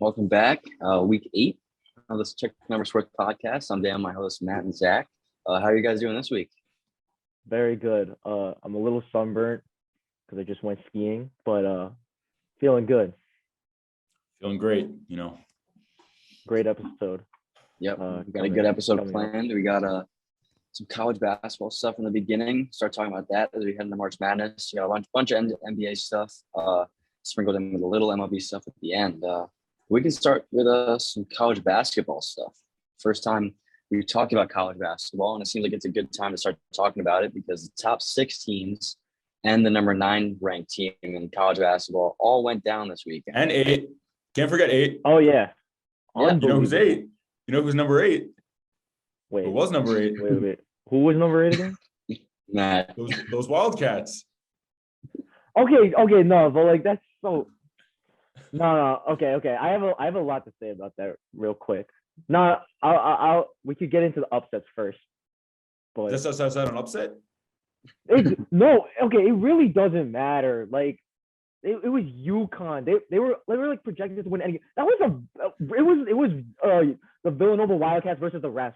Welcome back. Week 8 of this Check Number Sports podcast. I'm Dan, my host, Matt and Zach. How are you guys doing this week? Very good. I'm a little sunburnt because I just went skiing, but feeling good. Feeling great, Great episode. Yep, we got a good episode planned. We got some college basketball stuff in the beginning. Start talking about that as we head into March Madness. We got a bunch of NBA stuff, sprinkled in with a little MLB stuff at the end. We can start with some college basketball stuff. First time we talked about college basketball, and it seems like it's a good time to start talking about it because the top 6 teams and the number 9 ranked team in college basketball all went down this weekend. And 8. Can't forget 8. Oh, yeah. You know who's 8? You know who's number 8? Wait. Who was number 8? Wait. Who was number 8 again? Matt. Those Wildcats. Okay, no, but like that's so. No. Okay. I have a lot to say about that real quick. No, we could get into the upsets first. But That's outside an upset? No, okay, it really doesn't matter. Like it was UConn. They were like projected to win any. That was the Villanova Wildcats versus the refs.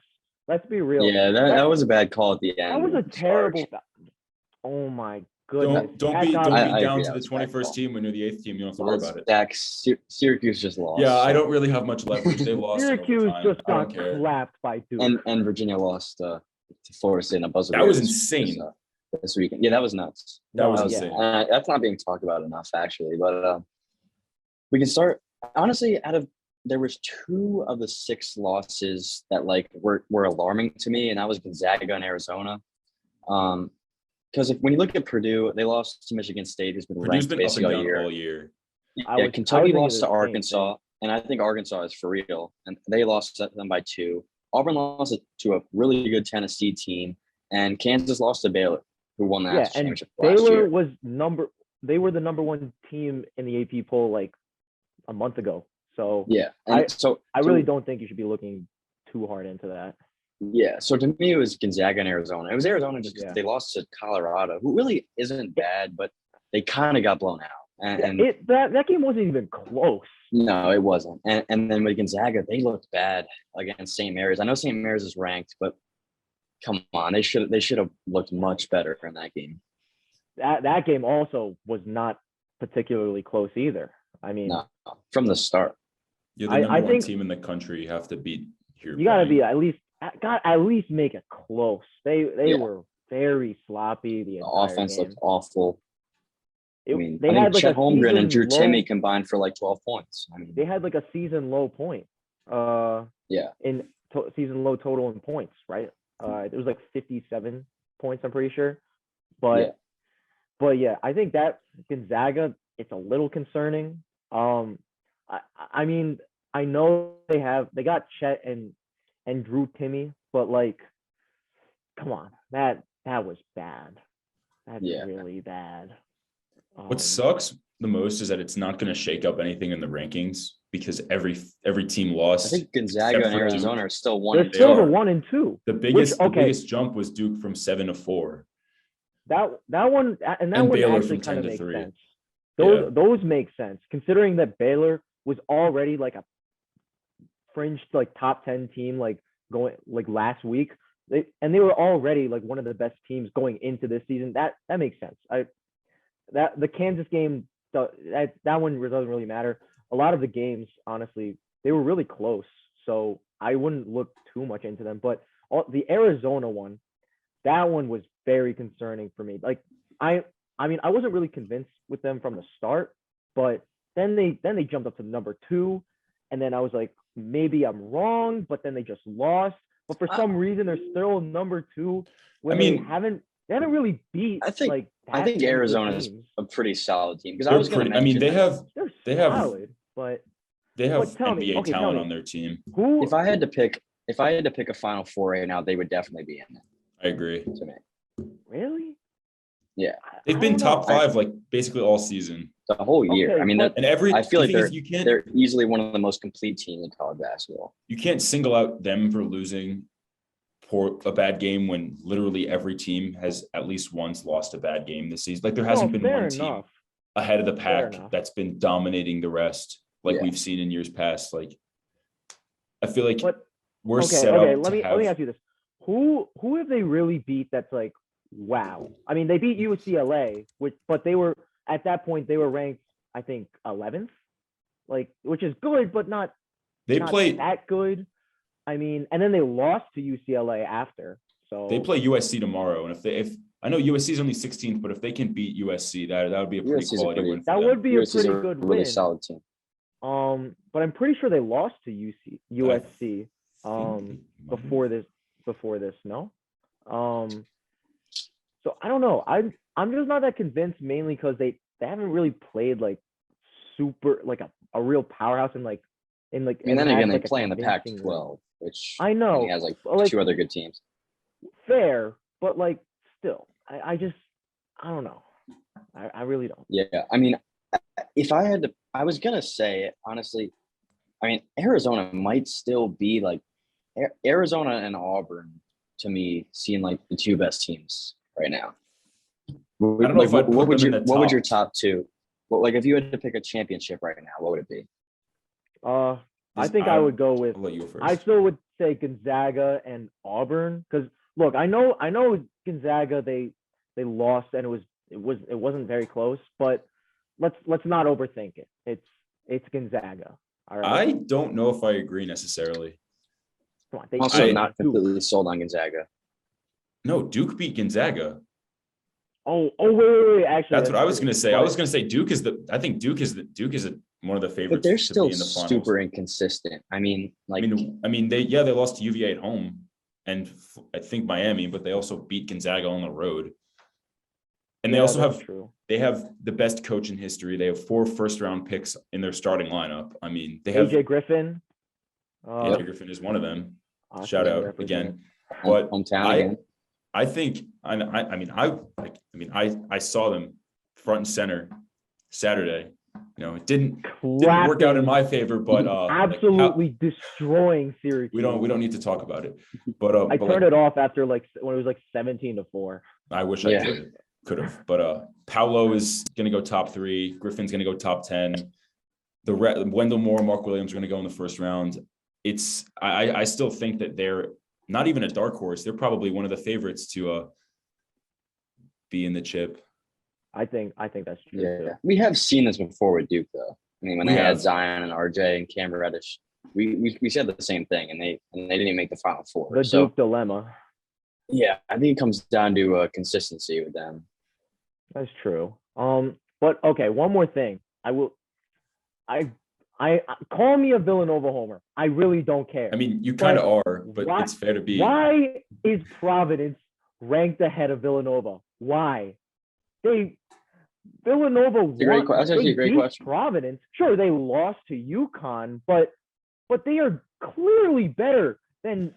Let's be real. Yeah, that was a bad call at the end. That was a terrible. Oh my goodness. Don't be down to the 21st team when you're the 8th team. You don't have to worry about it. Syracuse just lost. Yeah, I don't really have much leverage. They lost. Syracuse just got slapped by Duke. And Virginia lost to Florida State in a buzzer. That was insane. This weekend. Yeah, that was nuts. That was insane. That's not being talked about enough, actually. But we can start. Honestly, there was 2 of the 6 losses that were alarming to me, and that was Gonzaga and Arizona. Because when you look at Purdue, they lost to Michigan State, who's been Purdue's ranked been basically up and down all all year. Yeah, Kentucky lost to Arkansas, and I think Arkansas is for real, and they lost to them by 2. Auburn lost to a really good Tennessee team, and Kansas lost to Baylor, who won that championship last year. They were the number 1 team in the AP poll like a month ago. So yeah, I really don't think you should be looking too hard into that. Yeah, so to me it was Gonzaga and Arizona. It was Arizona just because they lost to Colorado, who really isn't bad, but they kind of got blown out. And that game wasn't even close. No, it wasn't. And then with Gonzaga, they looked bad against St. Mary's. I know St. Mary's is ranked, but come on, they should have looked much better in that game. That game also was not particularly close either. I mean, no, from the start. You're the number 1 team in the country. You have to beat your. You got to be at least make it close. They were very sloppy. The offense game looked awful. They had like Chet Holmgren and Drew Timme combined for 12 points. I mean, they had a season low point. In season low total in points, right? It was 57 points. I'm pretty sure, but yeah, I think that Gonzaga, it's a little concerning. I mean, I know they got Chet and Drew Timme, but come on, that was bad. That's really bad. What sucks the most is that it's not going to shake up anything in the rankings because every team lost. I think Gonzaga and Arizona are still 1 and 2. They're still the 1 and 2. The biggest jump was Duke from 7 to 4. That one and one Baylor actually from 10 kind of to makes 3. sense. Those make sense considering that Baylor was already a fringe top 10 team going last week. They were already one of the best teams going into this season. That makes sense. The Kansas game, that one doesn't really matter. A lot of the games, honestly, they were really close. So I wouldn't look too much into them. But the Arizona one, that one was very concerning for me. I mean, I wasn't really convinced with them from the start, but then they jumped up to number 2, and then I was like, maybe I'm wrong, but then they just lost. But for some reason, they're still number 2. They haven't really beat. I think Arizona is a pretty solid team because I was going to mention. I mean, they have solid, but they have NBA talent on their team. If I had to pick a Final Four right now, they would definitely be in it. I agree. To me. Really? Yeah. They've been top 5 basically all season. The whole year. Okay, I mean, I feel like they're easily one of the most complete teams in college basketball. You can't single out them for losing a bad game when literally every team has at least once lost a bad game this season. There hasn't been one team ahead of the pack that's been dominating the rest like Yeah. we've seen in years past. Like, I feel like But we're okay, set okay. up Let to me have. ask you this: Who have they really beat? That's like, wow. I mean, they beat UCLA, but they were at that point they were ranked, I think, 11th, like, which is good, but not They not play that good. I mean, and then they lost to UCLA after. So they play USC tomorrow, and if I know USC is only 16th, but if they can beat USC, that would be a pretty USC is a quality pretty- win for that them. would be a USC is pretty good really win. solid team. But I'm pretty sure they lost to USC before this, no? So I don't know. I'm just not that convinced, mainly because they haven't really played like super like a real powerhouse in like And then again, they like, a play in the convincing win. Pac-12, which I know, only has like but, like, 2 other good teams. fair, but like still, I don't know. I really don't. Yeah, I mean, if I had to, I was gonna say honestly, I mean, Arizona might still be like Arizona and Auburn to me seem like the 2 best teams right now. I don't know if I'd put them in the what would your top. top 2? Well, like if you had to pick a championship right now, what would it be? I think I would go with. I'll let you go first. I still would say Gonzaga and Auburn, because look, I know Gonzaga they lost and it wasn't very close, but let's not overthink it. It's Gonzaga. All right. I don't know if I agree necessarily. Come on, I'm also beat not Duke. completely sold on Gonzaga. No, Duke beat Gonzaga. Oh, wait. Actually, That's what I was true. going to say. I But was going to say Duke is one of the favorites But they're to still be in the finals. super inconsistent. I mean, like, I mean, they lost to UVA at home and I think Miami, but they also beat Gonzaga on the road. And they yeah, also that's have true. they have the best coach in history. They have 4 first-round picks in their starting lineup. I mean, they have AJ Griffin. AJ Griffin is one of them. Awesome Shout out representative. again. But hometown again. I think I saw them front and center Saturday. You know, it didn't work out in my favor, but absolutely destroying Syracuse. we don't need to talk about it. But I turned it off after when it was like 17-4. I wish I could have. But Paolo is going to go top 3. Griffin's going to go top 10. Wendell Moore, Mark Williams are going to go in the first round. I still think that they're not even a dark horse. They're probably one of the favorites to be in the chip. I think that's true. Yeah, too. we have seen this before with Duke, though. I mean, when We they have. had Zion and RJ and Cam Reddish, we said the same thing, and they didn't even make the Final Four. The So Duke dilemma. yeah, I think it comes down to consistency with them. That's true. But okay, one more thing. I call me a Villanova homer. I really don't care. I mean, you kind of are, but why- it's fair to be. Why is Providence ranked ahead of Villanova? Why? Villanova won. That's actually a great beat question. Providence. Sure, they lost to UConn, but they are clearly better than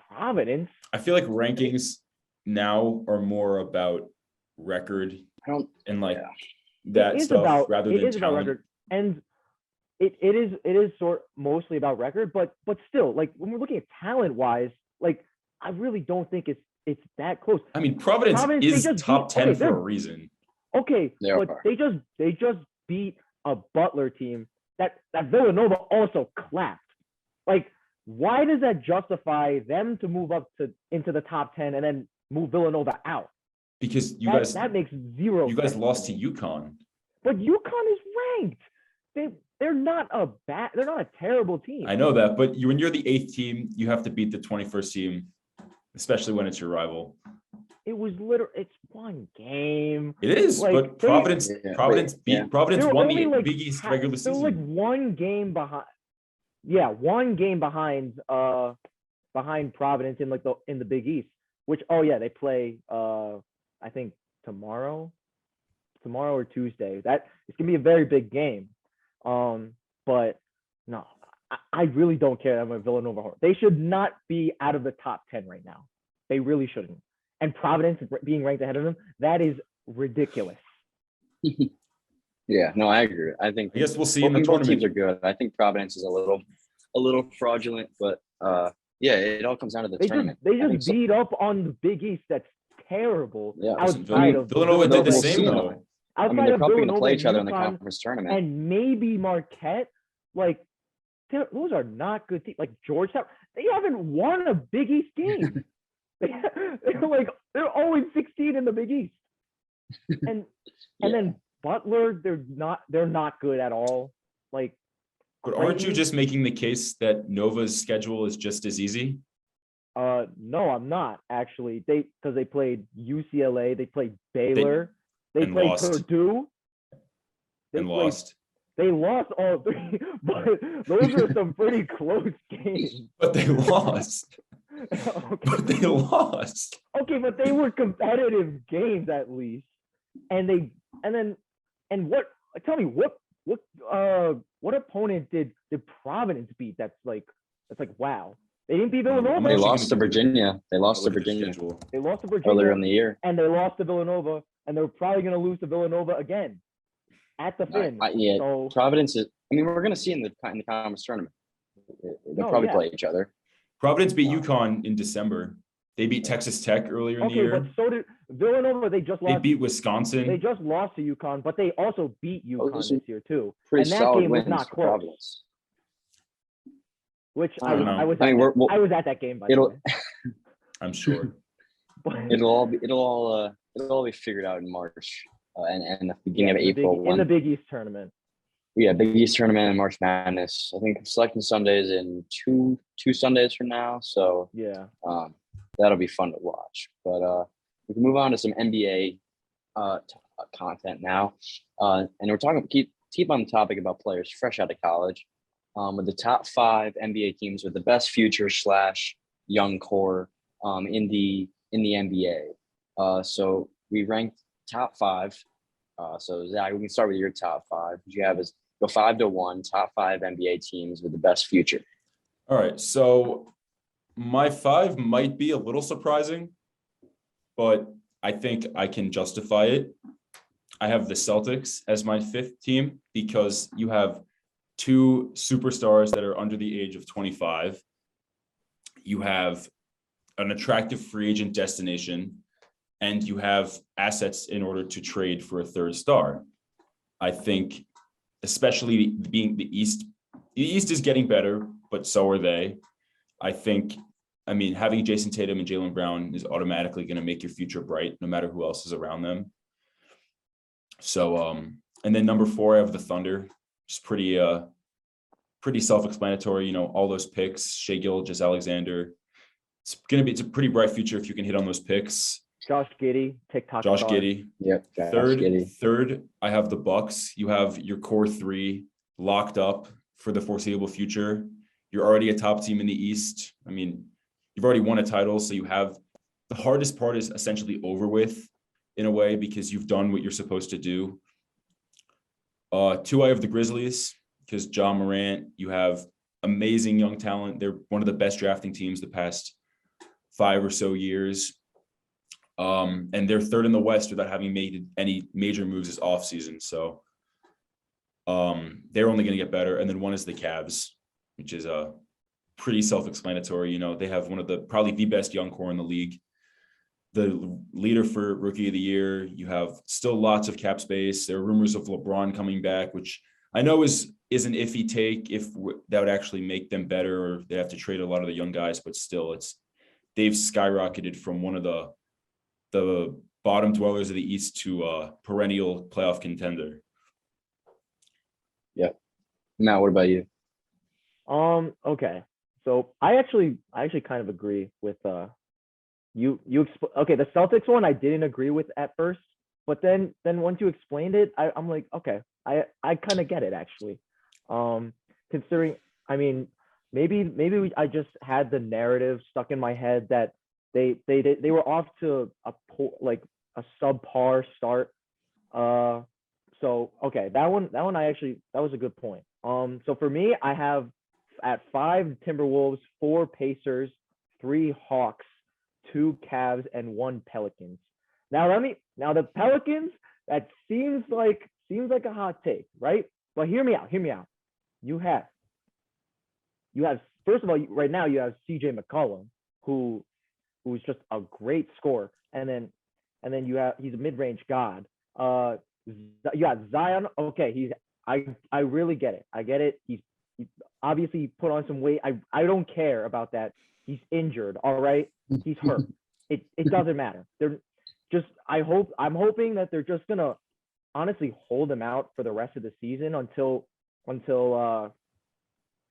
Providence. I feel like rankings now are more about record and like that stuff rather than talent. About record, and it is mostly about record, but still, like when we're looking at talent wise, like I really don't think it's that close. I mean, Providence is top 10 for a reason. Okay, but they just beat a Butler team that Villanova also clapped. Like, why does that justify them to move up into the top 10 and then move Villanova out? Because that makes zero. You guys lost to UConn. But UConn is ranked. They're not a terrible team. I know that, but when you're the 8th team, you have to beat the 21st team, especially when it's your rival. It's one game. It is, like, but Providence won the Big East regular season. They're like one game behind. Yeah, one game behind Providence in the Big East. Which they play I think tomorrow or Tuesday. That it's gonna be a very big game. But no, I really don't care. I'm a Villanova homer. They should not be out of the top 10 right now. They really shouldn't. And Providence being ranked ahead of them, that is ridiculous. Yeah, no, I agree. I guess we'll see in the tournament. Teams are good. I think Providence is a little fraudulent, but it all comes down to the tournament. They just beat up on the Big East. That's terrible. Yeah, outside of Villanova did the same though. I mean, outside they're of probably going to Villanova play and each other in the UConn conference tournament. and maybe Marquette, like those are not good teams. Like Georgetown, they haven't won a Big East game. They're always 16 in the Big East, and then Butler, they're not good at all. Like, But aren't you just making the case that Nova's schedule is just as easy? No, I'm not actually. Because they played UCLA, they played Baylor, they played lost. Purdue, Lost. They lost all three, but those are some pretty close games. But they lost. Okay. But they lost. Okay, but they were competitive games at least, and what opponent did Providence beat? That's like wow. They didn't beat Villanova. They lost to Virginia. They lost to Look at the Virginia schedule. They lost to Virginia earlier in the year. and they lost to Villanova, and they're probably going to lose to Villanova again at the Finn. Yeah, So Providence is. I mean, we're going to see in the conference tournament. They'll probably play each other. Providence beat UConn in December. They beat Texas Tech earlier in the year. but so did Villanova. They just lost. They beat Wisconsin. They just lost to UConn, but they also beat UConn this year too. Pretty and that solid game was wins not for close. Providence. Which I don't know. I was at that game. By the way. I'm sure. It'll all be figured out in March and the beginning of April. In the Big East tournament. Yeah, Big East tournament and March Madness. I think Selection Sunday is in two Sundays from now. So yeah, that'll be fun to watch. But we can move on to some NBA content now. And we're talking keep on the topic about players fresh out of college. With the top 5 NBA teams with the best future / young core in the NBA. So we ranked top 5. So Zach, we can start with your top 5. What you have is go 5 to 1, top 5 NBA teams with the best future. All right. So my 5 might be a little surprising, but I think I can justify it. I have the Celtics as my 5th team because you have 2 superstars that are under the age of 25. You have an attractive free agent destination, and you have assets in order to trade for a 3rd star. I think, especially being the East is getting better, but so are they. Having Jason Tatum and Jaylen Brown is automatically going to make your future bright, no matter who else is around them. So, and then number 4, I have the Thunder. Just pretty self-explanatory. All those picks, Shai Gilgeous-Alexander. It's a pretty bright future if you can hit on those picks. Josh Giddey, TikTok Josh star. Giddey. Yep. Third, I have the Bucks. You have your core 3 locked up for the foreseeable future. You're already a top team in the East. I mean, you've already won a title, so you have the hardest part is essentially over with in a way because you've done what you're supposed to do. 2, I have the Grizzlies because Ja Morant. You have amazing young talent. They're one of the best drafting teams the past 5 or so years. And they're 3rd in the West without having made any major moves this offseason. So they're only going to get better. And then 1 is the Cavs, which is pretty self-explanatory. They have probably the best young core in the league. The leader for Rookie of the Year. You have still lots of cap space. There are rumors of LeBron coming back, which I know is an iffy take if that would actually make them better, or they have to trade a lot of the young guys. But still, they've skyrocketed from one of the bottom dwellers of the East to a perennial playoff contender. Yep. Matt, what about you? Okay. So I actually kind of agree with okay, the Celtics one I didn't agree with at first, but then once you explained it, I'm like, okay, I kind of get it actually. Considering, I mean, maybe I just had the narrative stuck in my head that they were off to a subpar start. So okay, that one that was a good point. So for me, I have at 5 Timberwolves, 4 Pacers, 3 Hawks, 2 Cavs, and 1 Pelicans. Now the Pelicans, that seems like a hot take, right? But hear me out. You have first of all, right now you have CJ McCollum, who's just a great scorer, and then you have, he's a mid-range god. You got Zion. Okay, I really get it. I get it. He obviously put on some weight. I don't care about that. He's injured. All right, he's hurt. It doesn't matter. I'm hoping that they're just gonna honestly hold him out for the rest of the season until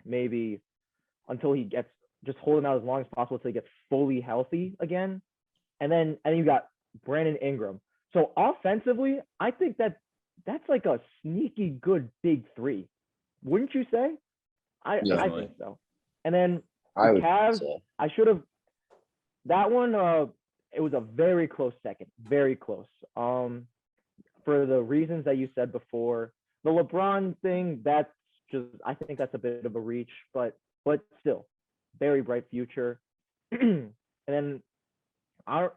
maybe until he gets, just hold him out as long as possible until he gets fully healthy again. And then you got Brandon Ingram. So offensively, I think that's like a sneaky good big three. Wouldn't you say? I think so. And then the Cavs, I should have that one. It was a very close second, very close. For the reasons that you said before, the LeBron thing, that's just, I think that's a bit of a reach, but still, very bright future. And then I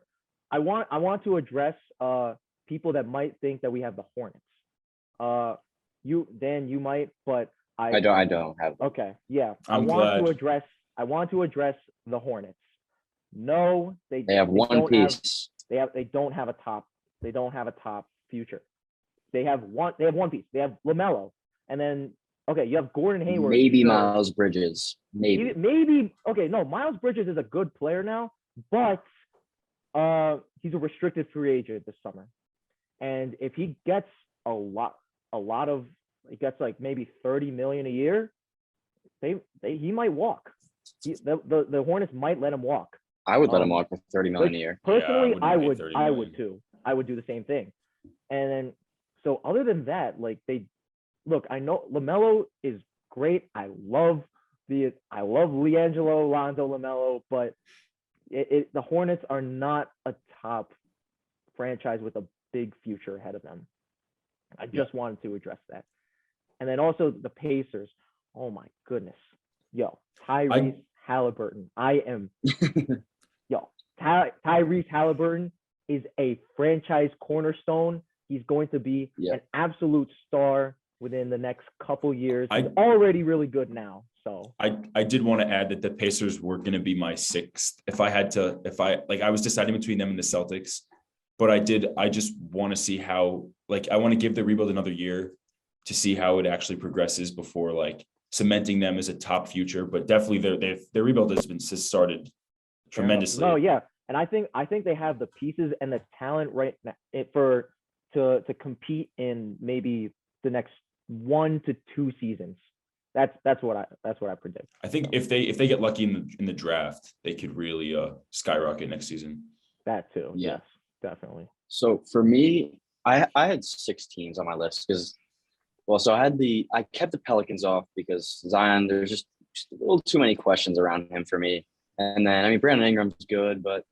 want to address people that might think that we have the Hornets. You might, but I don't have them. Okay, yeah. I'm glad. I want to address the Hornets. No, they have one piece. They don't have a top future. They have one piece. They have LaMelo. And then you have Gordon Hayward. Maybe Miles Bridges. Maybe okay, no, Miles Bridges is a good player now, but he's a restricted free agent this summer. And if he gets he gets like maybe $30 million a year, he might walk. The Hornets might let him walk. I would let him walk for $30 million a year. Personally, I would too. I would do the same thing. And then, so other than that, I know LaMelo is great. I love LiAngelo, Lonzo, LaMelo, but the Hornets are not a top franchise with a big future ahead of them. I just wanted to address that. And then also the Pacers. Oh my goodness. Tyrese Halliburton. Tyrese Halliburton is a franchise cornerstone. He's going to be an absolute star within the next couple years. He's already really good now. So I did want to add that the Pacers were going to be my sixth. I was deciding between them and the Celtics, but I just want to see how, I want to give the rebuild another year to see how it actually progresses before cementing them as a top future. But definitely their rebuild has started tremendously. No, yeah. And I think they have the pieces and the talent right now to compete in maybe the next 1 to 2 seasons. That's what I predict. I think if they get lucky in the draft, they could really skyrocket next season. That too. Yeah. Yes, definitely. So for me, I had 6 teams on my list because, I kept the Pelicans off because Zion, there's just a little too many questions around him for me. And then, Brandon Ingram's good, but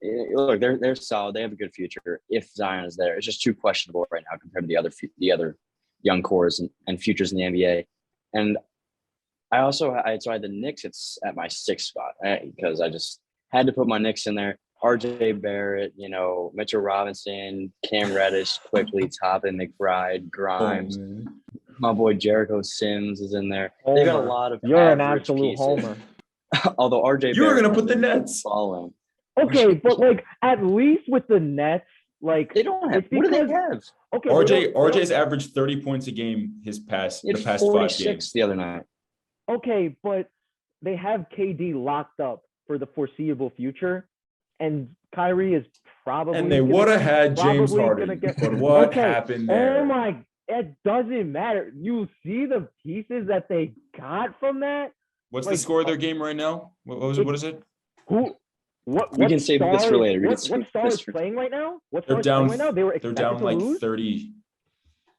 look, they're solid. They have a good future if Zion is there. It's just too questionable right now compared to the other young cores and futures in the NBA. And I had the Knicks. It's at my 6th spot because I just had to put my Knicks in there. RJ Barrett, Mitchell Robinson, Cam Reddish, quickly Toppin, McBride, Grimes. My boy Jericho Sims is in there. Homer. They got a lot of. You're an absolute pieces. Homer. Although RJ, you were gonna put the Nets following. Okay, but at least with the Nets, they don't have. What do they have? Okay, RJ's averaged 30 points a game the past 5 games. The other night. Okay, but they have KD locked up for the foreseeable future, and Kyrie is probably. And they would have had James Harden, but what happened there? Oh my! It doesn't matter. You see the pieces that they got from that. What's the score of their game right now? What is it? We can save this for later. What star is playing right now? They're down right now? They're down like 30.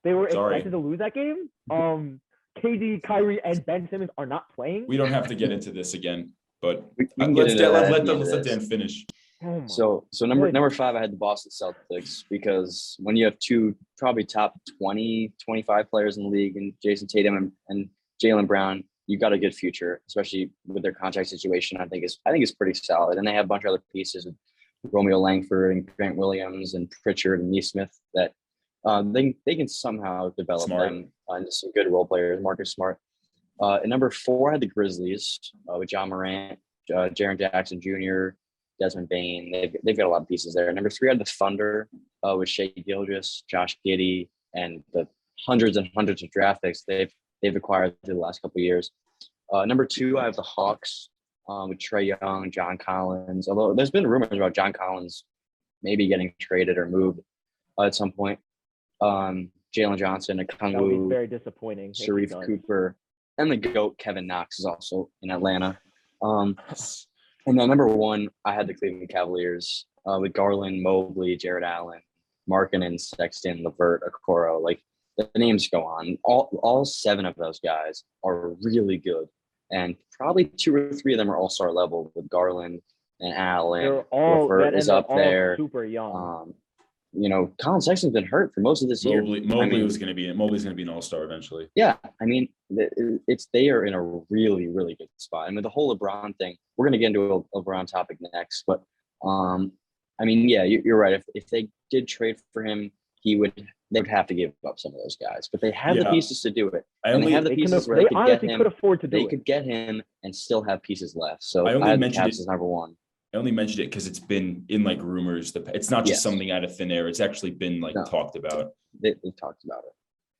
They were expected to lose that game. KD, Kyrie, and Ben Simmons are not playing. We don't have to get into this again, but let Dan finish. So number 5, I had the Boston Celtics because when you have 2 probably top 20, 25 players in the league and Jason Tatum and Jaylen Brown, you've got a good future, especially with their contract situation. I think it's pretty solid. And they have a bunch of other pieces with Romeo Langford and Grant Williams and Pritchard and Neesmith that they can somehow develop them into some good role players. Marcus Smart. At number 4, I had the Grizzlies with John Morant, Jaren Jackson Jr., Desmond Bain. They've got a lot of pieces there. Number 3, I had the Thunder with Shea Gilgeous, Josh Giddey, and the hundreds and hundreds of draft picks they've acquired through the last couple of years. Number 2, I have the Hawks with Trae Young, John Collins. Although there's been rumors about John Collins maybe getting traded or moved at some point. Jalen Johnson, That would be Okongwu, very disappointing. if he Sharif does. Cooper, and the GOAT Kevin Knox is also in Atlanta. And then number 1, I had the Cleveland Cavaliers with Garland, Mobley, Jared Allen, Markkanen, Sexton, LeVert, Okoro. Like the names go on. All 7 of those guys are really good, and probably 2 or 3 of them are all-star level with Garland and Allen. They're all LeVert and is they're up all there. super young. Colin Sexton's been hurt for most of this year. Mobley's going to be an all-star eventually. Yeah, I mean, they are in a really, really good spot. And with the whole LeBron thing, we're going to get into a LeBron topic next. But, I mean, yeah, you're right. If they did trade for him, they would have to give up some of those guys. But they have the pieces to do it. They have the pieces where they could get him. Could afford to do they it. could get him and still have pieces left. So I only had mentioned Cavs as number 1. I only mentioned it because it's been in like rumors. It's not just something out of thin air. It's actually been talked about. They talked about it.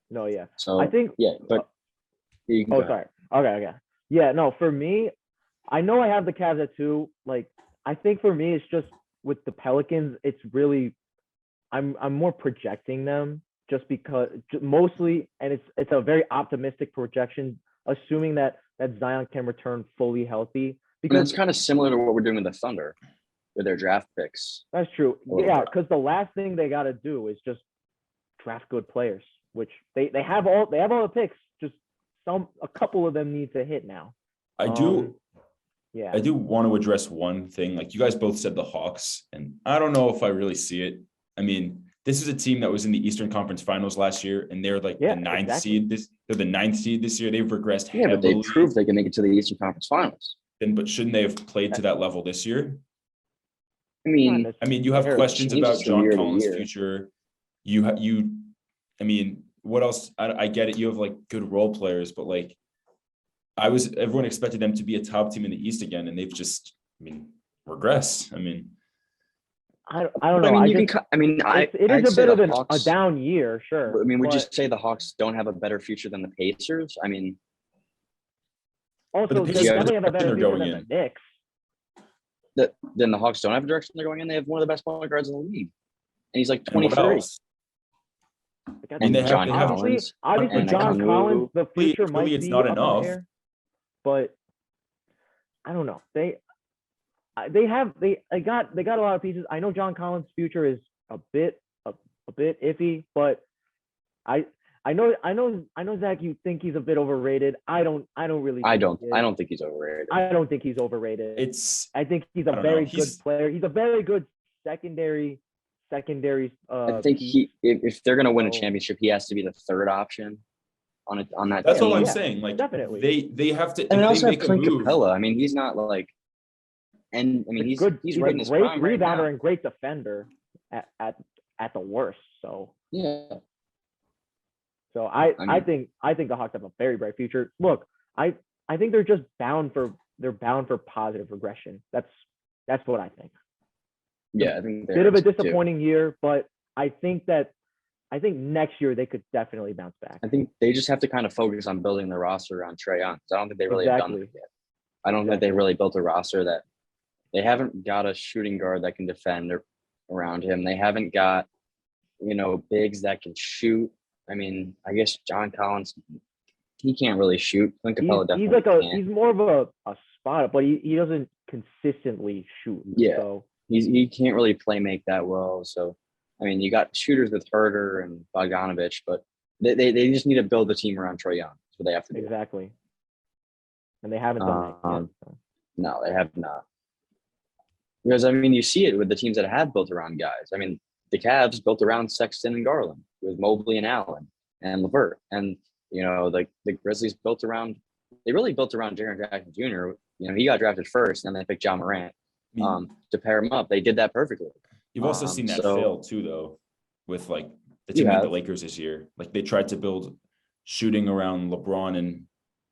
No, yeah. So I think. but you can go ahead. Sorry. Okay. Yeah, no. For me, I know I have the Cavs at 2. Like, I think for me, it's just with the Pelicans. It's really, I'm more projecting them just because mostly, and it's a very optimistic projection, assuming that Zion can return fully healthy. Because it's kind of similar to what we're doing with the Thunder with their draft picks. That's true. Yeah, because the last thing they got to do is just draft good players, which they have all the picks. Just a couple of them need to hit now. I do want to address one thing. Like you guys both said the Hawks, and I don't know if I really see it. I mean, this is a team that was in the Eastern Conference Finals last year, and they're like the 9th seed. They're the 9th seed this year. They've regressed. Yeah, but they proved they can make it to the Eastern Conference Finals. But shouldn't they have played to that level this year? I mean, you have questions about John Collins' future. I mean, what else? I get it. You have like good role players, but like, everyone expected them to be a top team in the East again, and they've just, regressed. I don't know. It is a bit of a down year, sure. I mean, would you say the Hawks don't have a better future than the Pacers? I mean. Also, they definitely have a better future than the Knicks. Then the Hawks don't have a direction they're going in. They have one of the best point guards in the league, and he's like 23. And John Collins. Obviously, John Collins. The future might be not enough, there, but I don't know. They got a lot of pieces. I know John Collins' future is a bit iffy, but I know, Zach, you think he's a bit overrated. I don't really. I don't think he's overrated. I don't think he's overrated. I think he's a very good player. He's a very good secondary. I think if they're going to win a championship, he has to be the 3rd option on that. That's all I'm saying. Like definitely, they have to. And they also have Clint Capella. I mean, he's not like. And I mean, he's good. He's right in his great prime right rebounder now. and great defender at the worst. So yeah. So I think the Hawks have a very bright future. Look, I think they're just bound for positive regression. That's what I think. Yeah, I think bit of a disappointing year, but I think next year they could definitely bounce back. I think they just have to kind of focus on building the roster around Trae Young. I don't think they really have done that yet. I don't think they really built a roster that they haven't got a shooting guard that can defend around him. They haven't got, bigs that can shoot. I mean, I guess John Collins, he can't really shoot. Clint Capella definitely he's more of a spot, but he doesn't consistently shoot. Yeah, so he can't really play make that well. So, I mean, you got shooters with Herter and Bogdanovich, but they just need to build the team around Trae Young. That's what they have to do. Exactly. And they haven't done that yet. So. No, they have not. Because, I mean, you see it with the teams that have built around guys. I mean, the Cavs built around Sexton and Garland with Mobley and Allen and LeVert. And, the Grizzlies they really built around Jaren Jackson Jr. He got drafted first, and then they picked John Morant to pair him up. They did that perfectly. You've also seen that fail too, though, with like the team like the Lakers this year. Like they tried to build shooting around LeBron, and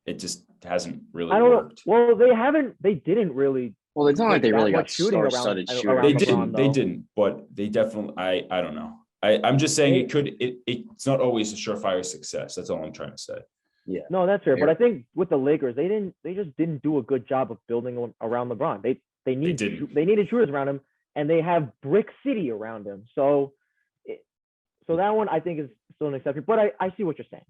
it just hasn't really worked. Well, they didn't really. Well, it's not like they really got star-studded shooting. They didn't, but they definitely. I don't know. I'm just saying it's not always a surefire success. That's all I'm trying to say. Yeah. No, that's fair. But I think with the Lakers, they just didn't do a good job of building around LeBron. They needed shooters around him, and they have Brick City around him. So that one I think is still an exception. But I see what you're saying.